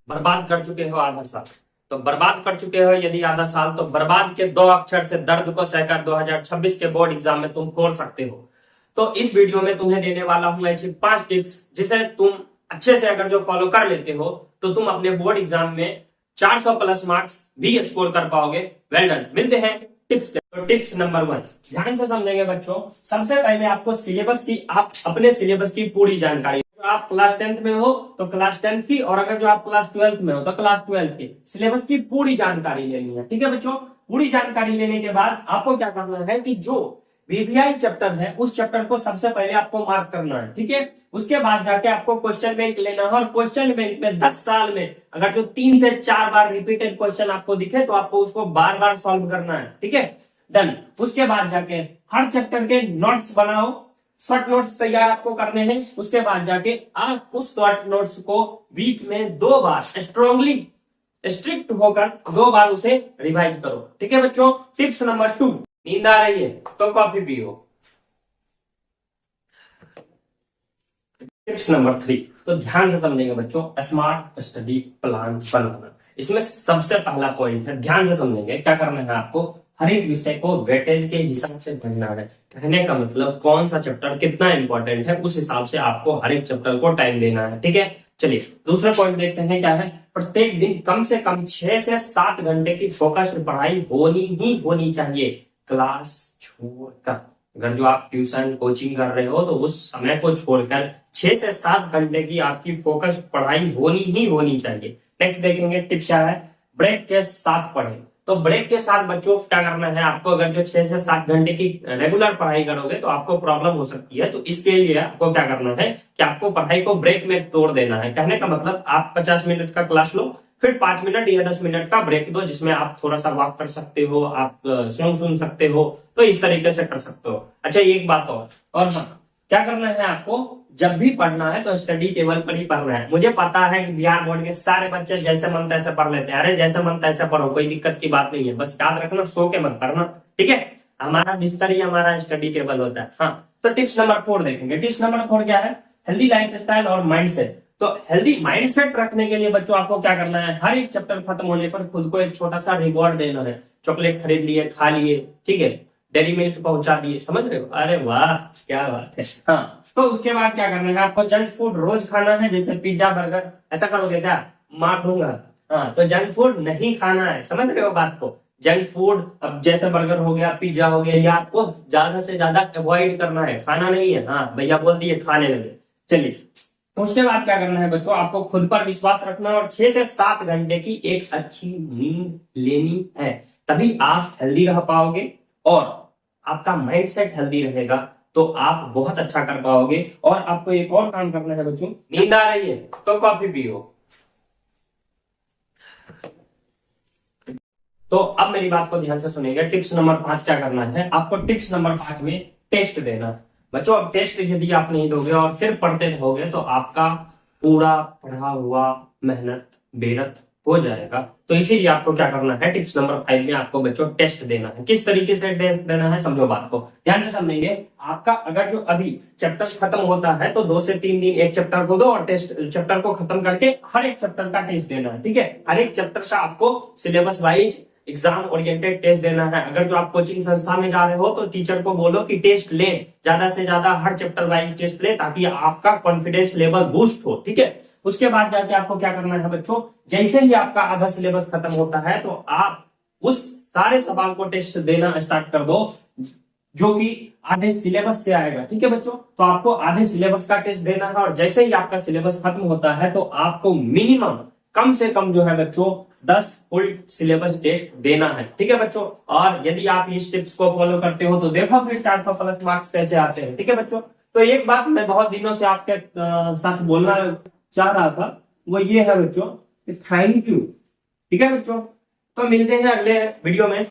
बर्बाद कर चुके हो आधा साल। तो बर्बाद कर चुके हो यदि आधा साल, तो बर्बाद के दो अक्षर से दर्द को सहकर 2026 के बोर्ड एग्जाम में तुम फोड़ सकते हो। तो इस वीडियो में तुम्हें देने वाला हूं ऐसी 5 टिप्स, जिसे तुम अच्छे से अगर जो फॉलो कर लेते हो तो तुम अपने बोर्ड एग्जाम में 400 प्लस मार्क्स भी स्कोर कर पाओगे। Well done. मिलते हैं टिप्स के। तो टिप्स नंबर 1 ध्यान से समझेंगे बच्चों। सबसे पहले आपको सिलेबस की, आप अपने सिलेबस की पूरी जानकारी, आप क्लास 10th में हो तो क्लास 10th की, और अगर जो आप क्लास 12th में हो तो क्लास 12th की सिलेबस की पूरी जानकारी लेनी है। ठीक है बच्चों। पूरी जानकारी लेने के बाद आपको क्या करना है कि जो वीवीआई चैप्टर है उस चैप्टर को सबसे पहले आपको मार्क करना है। ठीक है। उसके बाद जाके आपको क्वेश्चन बैंक लेना है, और क्वेश्चन बैंक में 10 साल में अगर जो 3 से 4 बार रिपीटेड क्वेश्चन आपको दिखे तो आपको उसको बार बार सॉल्व करना है। ठीक है, डन। उसके बाद जाके हर चैप्टर के नोट्स बनाओ, शॉर्ट नोट्स तैयार आपको करने हैं। उसके बाद जाके आप उस शॉर्ट नोट्स को वीक में 2 बार स्ट्रांगली स्ट्रिक्ट होकर 2 बार उसे रिवाइज करो। ठीक है बच्चों। टिप्स नंबर 2, नींद आ रही है तो कॉफी पियो। टिप्स नंबर 3, तो ध्यान से समझेंगे बच्चों, स्मार्ट स्टडी प्लान बनाना। इसमें सबसे पहला पॉइंट है, ध्यान से समझेंगे। क्या करना है आपको, हर एक विषय को वेटेज के हिसाब से पढ़ना है। कहने का मतलब कौन सा चैप्टर कितना इंपॉर्टेंट है उस हिसाब से आपको हर एक चैप्टर को टाइम देना है। ठीक है। चलिए दूसरा पॉइंट देखते हैं क्या है। प्रत्येक दिन कम से कम 6 से 7 घंटे की फोकस्ड पढ़ाई होनी ही होनी चाहिए, क्लास छोड़कर। अगर जो आप ट्यूशन कोचिंग कर रहे हो तो उस समय को छोड़कर 6 से 7 घंटे की आपकी फोकस्ड पढ़ाई होनी ही होनी चाहिए। नेक्स्ट देखेंगे टिप्स क्या है, ब्रेक के साथ पढ़ें। तो ब्रेक के साथ बच्चों क्या करना है आपको, अगर जो 6 से 7 घंटे की रेगुलर पढ़ाई करोगे तो आपको प्रॉब्लम हो सकती है। तो इसके लिए आपको क्या करना है कि आपको पढ़ाई को ब्रेक में तोड़ देना है। कहने का मतलब आप 50 मिनट का क्लास लो, फिर 5 मिनट या 10 मिनट का ब्रेक दो, जिसमें आप थोड़ा सा वॉक कर सकते हो, आप सॉन्ग सुन सकते हो। तो इस तरीके से कर सकते हो। अच्छा एक बात और हाँ, क्या करना है आपको, जब भी पढ़ना है तो स्टडी टेबल पर ही पढ़ना है। मुझे पता है कि बिहार बोर्ड के सारे बच्चे जैसे मन तैसे पढ़ लेते हैं। अरे जैसे मन तैसे पढ़ो, कोई दिक्कत की बात नहीं है, बस याद रखना सो के मत पढ़ना। ठीक है। हमारा बिस्तर ही हमारा स्टडी टेबल होता है। हाँ, तो टिप्स नंबर 4 देखेंगे। टिप्स नंबर 4 क्या है, हेल्दी लाइफ स्टाइल और माइंडसेट। तो हेल्दी माइंडसेट रखने के लिए बच्चों आपको क्या करना है, हर एक चैप्टर खत्म होने पर खुद को एक छोटा सा रिवॉर्ड देना है। चॉकलेट खरीद लिए, खा लिए, ठीक है, डेरी मिल्क पहुंचा दिए, समझ रहे हो। अरे वाह क्या बात है। हाँ, तो उसके बाद क्या करना है आपको, जंक फूड रोज खाना है, जैसे पिज्जा बर्गर। ऐसा करोगे क्या, मार दूंगा। हाँ, तो जंक फूड नहीं खाना है, समझ रहे हो बात को। जंक फूड अब जैसे बर्गर हो गया, पिज्जा हो गया, या आपको ज्यादा से ज्यादा अवॉइड करना है, खाना नहीं है। हाँ भैया बोल दिए खाने लगे। चलिए उसके बाद क्या करना है बच्चों, आपको खुद पर विश्वास रखना है और 6 से 7 घंटे की एक अच्छी नींद लेनी है। तभी आप हेल्दी रह पाओगे और आपका माइंडसेट हेल्दी रहेगा, तो आप बहुत अच्छा कर पाओगे। और आपको एक और काम करना है बच्चों, नींद आ रही है तो कॉफी पियो। तो अब मेरी बात को ध्यान से सुनिएगा। टिप्स नंबर 5 क्या करना है आपको, टिप्स नंबर 5 में टेस्ट देना है। बच्चों अब टेस्ट यदि आप नहीं दोगे और फिर पढ़ते रहोगे तो आपका पूरा पढ़ा हुआ मेहनत बेरत हो जाएगा। तो इसीलिए आपको क्या करना है, टिप्स नंबर 5 में आपको बच्चों टेस्ट देना है। किस तरीके से टेस्ट देना है समझो बात को, ध्यान से समझेंगे। आपका अगर जो अभी चैप्टर खत्म होता है तो 2 से 3 दिन एक चैप्टर को दो, और टेस्ट चैप्टर को खत्म करके हर एक चैप्टर का टेस्ट देना है। ठीक है। हर एक चैप्टर का आपको syllabus wise exam oriented test देना है। अगर जो आप कोचिंग संस्था में जा रहे हो तो टीचर को बोलो कि टेस्ट ले, ज्यादा से ज्यादा हर चैप्टर वाइज टेस्ट ले, ताकि आपका कॉन्फिडेंस लेवल बूस्ट हो। ठीक है। उसके बाद जाके आपको क्या करना है बच्चों, जैसे ही आपका आधा सिलेबस खत्म होता है तो आप उस सारे सवाल को टेस्ट देना स्टार्ट कर दो जो कि आधे सिलेबस से आएगा। ठीक है बच्चों। तो आपको आधे सिलेबस का टेस्ट देना है, और जैसे ही आपका सिलेबस खत्म होता है तो आपको मिनिमम कम से कम जो है बच्चों 10 फुल सिलेबस टेस्ट देना है। ठीक है बच्चों। और यदि आप इस टिप्स को फॉलो करते हो तो देखो फिर 400 प्लस मार्क्स कैसे आते हैं। ठीक है बच्चों। तो एक बात मैं बहुत दिनों से आपके साथ बोलना चाह रहा था, वो ये है बच्चों, थैंक यू। ठीक है बच्चों। तो मिलते हैं अगले वीडियो में।